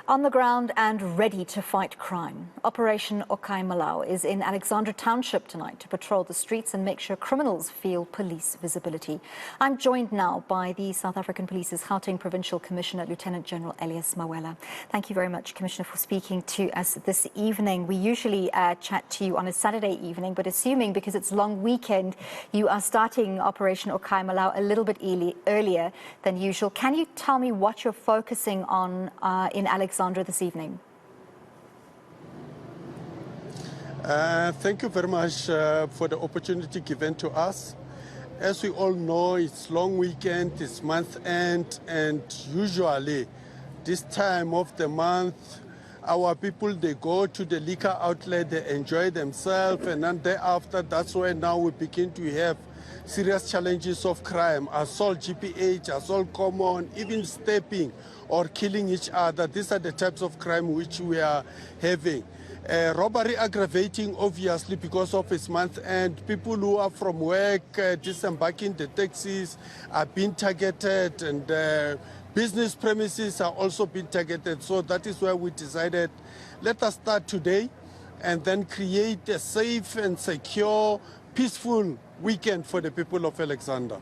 On the ground and ready to fight crime, Operation Okae Molao is in Alexandra Township tonight to patrol the streets and make sure criminals feel police visibility. I'm joined now by the South African Police's Gauteng Provincial Commissioner, Lieutenant General Elias Mawela. Thank you very much, Commissioner, for speaking to us this evening. We usually chat to you on a Saturday evening, but assuming because it's long weekend, you are starting Operation Okae Molao a little bit earlier than usual. Can you tell me what you're focusing on in Alexandra this evening? Thank you very much for the opportunity given to us. As we all know, it's long weekend, it's month end, and usually this time of the month, our people, they go to the liquor outlet, they enjoy themselves, and then thereafter, that's where now we begin to have serious challenges of crime, assault, GPH, assault common, even stepping or killing each other. These are the types of crime which we are having. Robbery aggravating, obviously, because of its month end. People who are from work, disembarking the taxis are being targeted, and business premises are also being targeted. So that is why we decided, let us start today and then create a safe and secure, peaceful weekend for the people of Alexandra.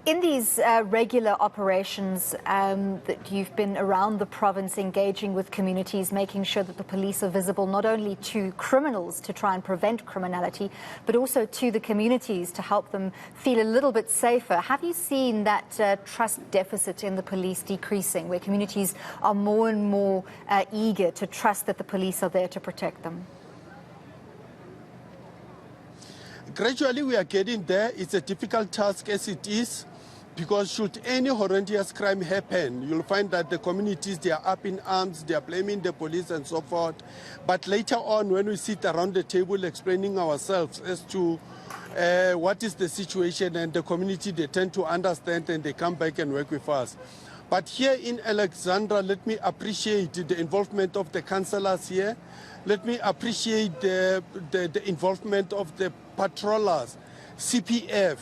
In these regular operations that you've been around the province engaging with communities, making sure that the police are visible not only to criminals to try and prevent criminality, but also to the communities to help them feel a little bit safer. Have you seen that trust deficit in the police decreasing, where communities are more and more eager to trust that the police are there to protect them? Gradually we are getting there. It's a difficult task as it is, because should any horrendous crime happen, you'll find that the communities, they are up in arms, they are blaming the police and so forth. But later on, when we sit around the table explaining ourselves as to what is the situation, and the community, they tend to understand and they come back and work with us. But here in Alexandra, let me appreciate the involvement of the councillors here. Let me appreciate the involvement of the patrollers, CPF,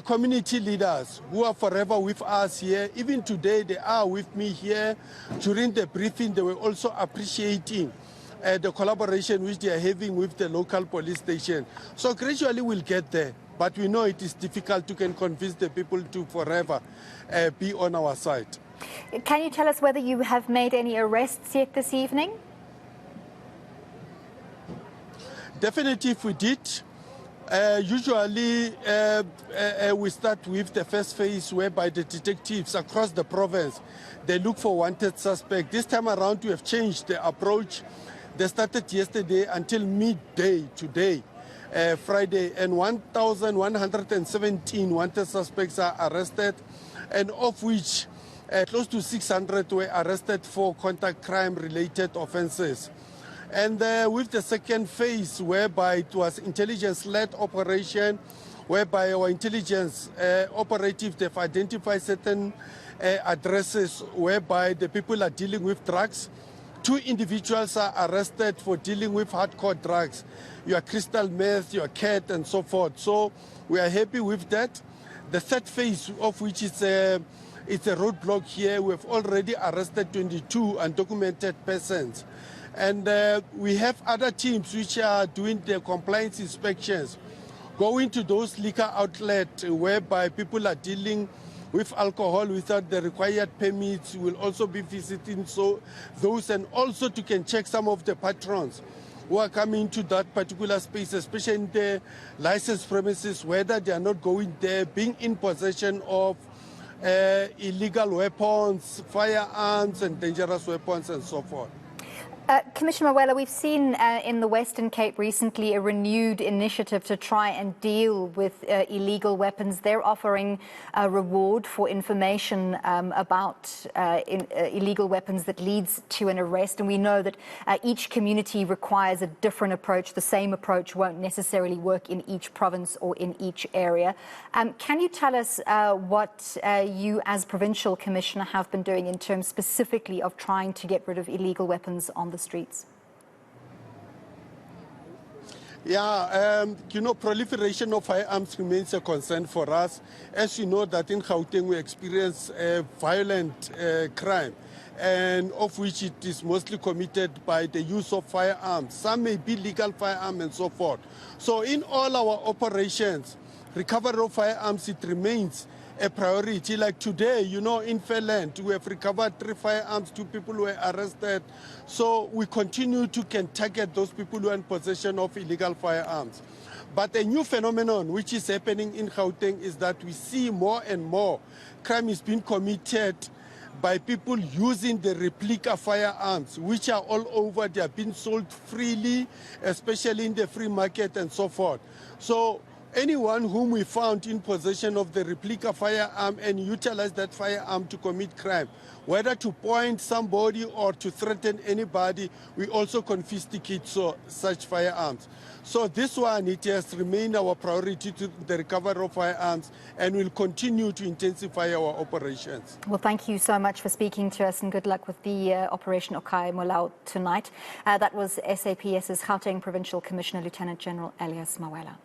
community leaders who are forever with us here. Even today, they are with me here. During the briefing, they were also appreciating the collaboration which they are having with the local police station. So gradually we'll get there. But we know it is difficult to convince the people to forever be on our side. Can you tell us whether you have made any arrests yet this evening? Definitely, if we did. Usually, we start with the first phase whereby the detectives across the province, they look for wanted suspects. This time around, we have changed the approach. They started yesterday until midday today, Friday, and 1,117 wanted suspects are arrested, and of which close to 600 were arrested for contact crime-related offences. And with the second phase, whereby it was intelligence-led operation, whereby our intelligence operatives, they've identified certain addresses whereby the people are dealing with drugs. 2 individuals are arrested for dealing with hardcore drugs, your crystal meth, your cat, and so forth. So we are happy with that. The third phase, of which is it's a roadblock here, we have already arrested 22 undocumented persons. And we have other teams which are doing the compliance inspections, going to those liquor outlets whereby people are dealing with alcohol without the required permits. We'll also be visiting those, and also to check some of the patrons who are coming to that particular space, especially in the licensed premises, whether they are not going there, being in possession of illegal weapons, firearms, and dangerous weapons, and so forth. Commissioner Mawela, we've seen in the Western Cape recently a renewed initiative to try and deal with illegal weapons. They're offering a reward for information about illegal weapons that leads to an arrest. And we know that each community requires a different approach. The same approach won't necessarily work in each province or in each area. Can you tell us what you as Provincial Commissioner have been doing in terms specifically of trying to get rid of illegal weapons on the streets? Yeah, proliferation of firearms remains a concern for us. As you know that in Gauteng we experience violent crime, and of which it is mostly committed by the use of firearms. Some may be legal firearms and so forth. So in all our operations, recovery of firearms, it remains a priority. Like today, in Fairland, we have recovered 3 firearms, 2 people were arrested. So we continue to target those people who are in possession of illegal firearms. But a new phenomenon which is happening in Gauteng is that we see more and more crime is being committed by people using the replica firearms, which are all over. They are being sold freely, especially in the free market and so forth. So anyone whom we found in possession of the replica firearm and utilize that firearm to commit crime, whether to point somebody or to threaten anybody, we also confiscate such firearms. So this one, it has remained our priority to the recovery of firearms, and will continue to intensify our operations. Well, thank you so much for speaking to us, and good luck with the Operation Okae Molao tonight. That was SAPS's Gauteng Provincial Commissioner, Lieutenant General Elias Mawela.